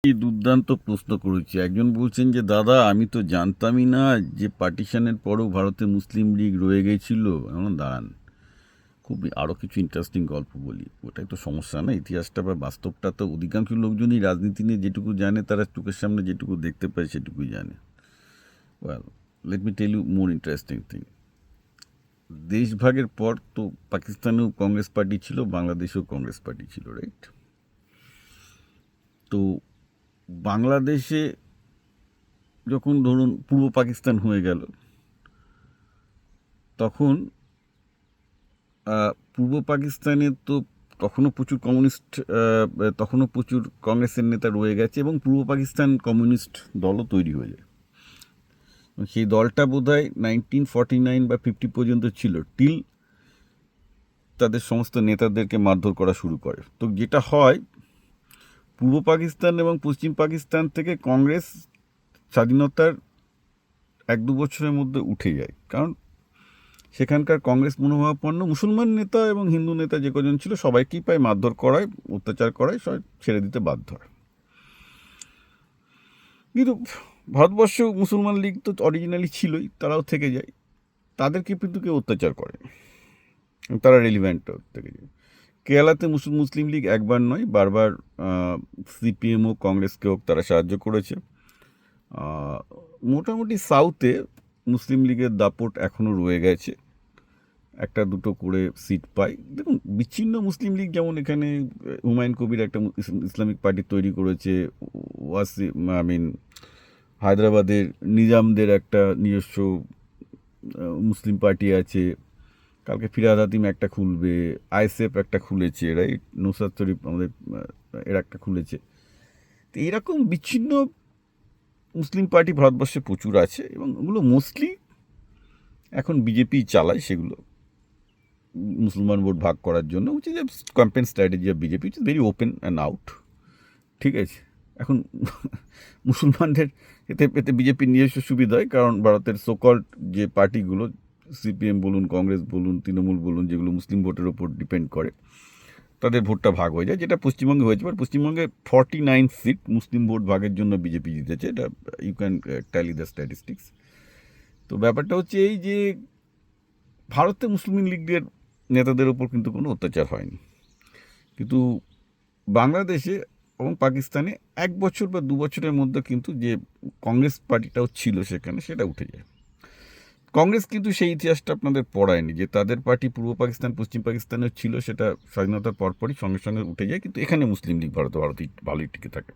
কি দুর্দান্ত প্রশ্ন করেছি। একজন বলছেন যে দাদা আমি তো জানতামই না যে পার্টিশনের পরেও ভারতে মুসলিম লীগ রয়ে গেছিল। এমন দাঁড়ান, খুবই আরও কিছু ইন্টারেস্টিং গল্প বলি। ওটাই তো সমস্যা না, ইতিহাসটা বা বাস্তবটা তো অধিকাংশ লোকজনই রাজনীতি নিয়ে যেটুকু জানে, তারা চোখের সামনে যেটুকু দেখতে পায় সেটুকুই জানে। Well, let me tell you more interesting thing. দেশভাগের পর তো পাকিস্তানেও কংগ্রেস পার্টি ছিল, বাংলাদেশেও কংগ্রেস পার্টি ছিল, রাইট? তো বাংলাদেশে যখন ধরুন পূর্ব পাকিস্তান হয়ে গেল, তখন পূর্ব পাকিস্তানে তো তখনও প্রচুর কমিউনিস্ট, তখনও প্রচুর কংগ্রেসের নেতা রয়ে গেছে এবং পূর্ব পাকিস্তান কমিউনিস্ট দলও তৈরি হয়ে যায়। সেই দলটা বোধহয় 1949 বা 50 পর্যন্ত ছিল, টিল তাদের সমস্ত নেতাদেরকে মারধর করা শুরু করে। তো যেটা হয়, পূর্ব পাকিস্তান এবং পশ্চিম পাকিস্তান থেকে কংগ্রেস স্বাধীনতার 1-2 বছরের মধ্যে উঠে যায়, কারণ সেখানকার কংগ্রেস মনোভাবাপন্ন মুসলমান নেতা এবং হিন্দু নেতা যে কজন ছিল সবাইকেই প্রায় মারধর করায়, অত্যাচার করায়, সবাই ছেড়ে দিতে বাধ্য হয়। কিন্তু ভারতবর্ষ মুসলমান লীগ তো অরিজিনালি ছিলই, তারাও থেকে যায়, তাদেরকে কিন্তু কেউ অত্যাচার করে, তারা রেলিভেন্ট থেকে যায়। কেরালাতে মুসলিম লীগ একবার নয়, বারবার সিপিএম হোক কংগ্রেসকে হোক তারা সাহায্য করেছে। মোটামুটি সাউথে মুসলিম লীগের দাপট এখনও রয়ে গেছে, 1-2 করে সিট পাই। দেখুন, বিচ্ছিন্ন মুসলিম লীগ যেমন এখানে হুমায়ুন কবির একটা ইসলামিক পার্টি তৈরি করেছে, হায়দ্রাবাদের নিজামদের একটা নিজস্ব মুসলিম পার্টি আছে, কালকে ফিরহাদ হাতিম একটা খুলবে, আইএসএফ একটা খুলেছে, রাইট? নুসরাত শরীফ আমাদের এর একটা খুলেছে। তো এইরকম বিচ্ছিন্ন মুসলিম পার্টি ভারতবর্ষে প্রচুর আছে এবং ওগুলো মোস্টলি এখন বিজেপি চালায় সেগুলো, মুসলমান ভোট ভাগ করার জন্য, which is a campaign strategy of BJP, it is very open and out. ঠিক আছে, এখন মুসলমানদের এতে এতে বিজেপির নিজস্ব সুবিধা হয়, কারণ ভারতের সোকল্ড যে পার্টিগুলো, সিপিএম বলুন, কংগ্রেস বলুন, তৃণমূল বলুন, যেগুলো মুসলিম ভোটের ওপর ডিপেন্ড করে, তাদের ভোটটা ভাগ হয়ে যায়, যেটা পশ্চিমবঙ্গে হয়েছে। বাট পশ্চিমবঙ্গে 49 সিট মুসলিম ভোট ভাগের জন্য বিজেপি জিতেছে, এটা you can tally the statistics. তো ব্যাপারটা হচ্ছে এই যে ভারতে মুসলিম লীগের নেতাদের ওপর কিন্তু কোনো অত্যাচার হয়নি, কিন্তু বাংলাদেশে এবং পাকিস্তানে 1 বছর বা 2 বছরের মধ্যে কিন্তু যে কংগ্রেস পার্টিটাও ছিল সেখানে, সেটা উঠে যায়। কংগ্রেস কিন্তু সেই ইতিহাসটা আপনাদের পড়ায়নি যে তাদের পার্টি পূর্ব পাকিস্তান পশ্চিম পাকিস্তানেও ছিল, সেটা স্বাধীনতার পরপরই সঙ্গে সঙ্গে উঠে যায়, কিন্তু এখানে মুসলিম লীগ ভারতে ভালোই টিকে থাকে।